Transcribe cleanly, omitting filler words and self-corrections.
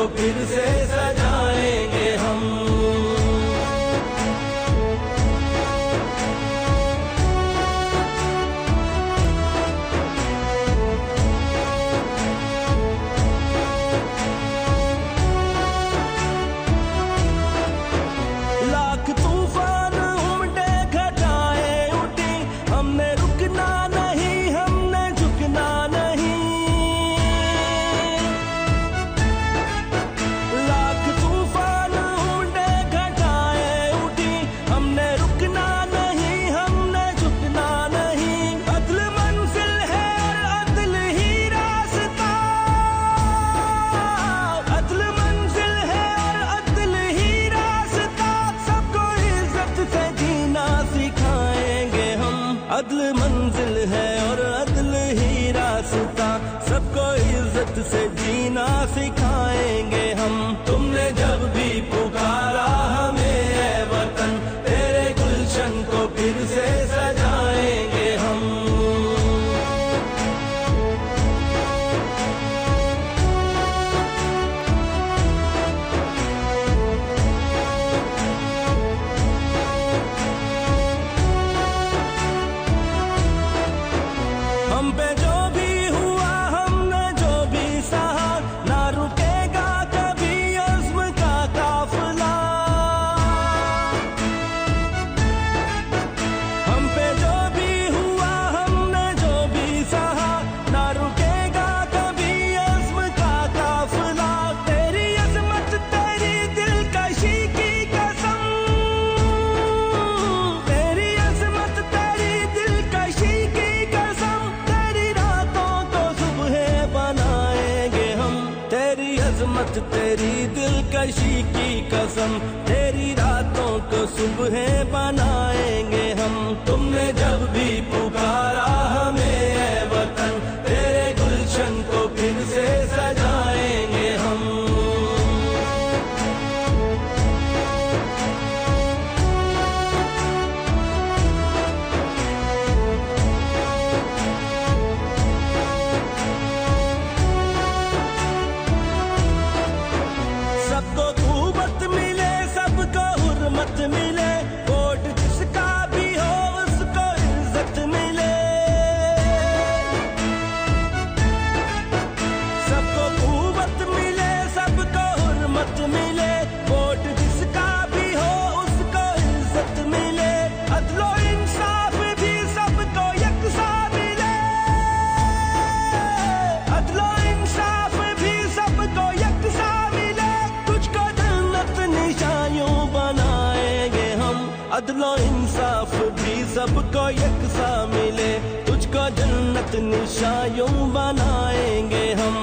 को फिर से सजाएंगे हम। लाख तूफान उमड़े घटाए उठी, हमने रुकना नहीं, हमने झुकना नहीं। लाख तूफान उमड़े घटाए उठी, हमने रुकना नहीं, हमने झुकना नहीं। अदल मंजिल है और अदल ही रास्ता, अदल मंजिल है और अदल ही रास्ता। सबको इज्जत से जीना सिखाएंगे हम। अदल मंजिल है और अदल ही रास्ता, सबको इज्जत से जीना सिखाएंगे हम। तुमने जब भी पुकारा हमें ऐ वतन, तेरे गुलशन को फिर से सजाएंगे हम। हम पे जो भी हुआ, हमने जो भी सहा, ना रुकेगा कभी अज़्म का काफिला। हम पे जो भी हुआ, हमने जो भी सहा, ना रुकेगा कभी अज़्म का काफिला। तेरी अज़मत तेरी दिलकशी की कसम, तेरी अज़मत तेरी दिलकशी की कसम। तेरी रातों को सुबह बनाएंगे हम। तेरी अज़मत तेरी दिलकशी की कसम, तेरी रातों को सुबह बनाएंगे हम। तुमने जब भी पुकारा हमें ऐ वतन, तेरे गुलशन को फिर से सजाएंगे हम। सबको खूबत मिले, सबको हुर्मत मिले, वोट जिसका भी हो उसको इज्जत मिले। सबको खूबत मिले, सबको हुर्मत मिले, वोट जिसका भी हो उसको इज्जत मिले। अदलो इंसाफ भी सबको यकसा मिले, अदलो इंसाफ भी सबको यकसा मिले। तुझको जन्नत निशानियों बनाएंगे हम। अदलो इंसाफ भी सबको यकसा मिले, तुझको जन्नत निशानियों बनाएंगे हम।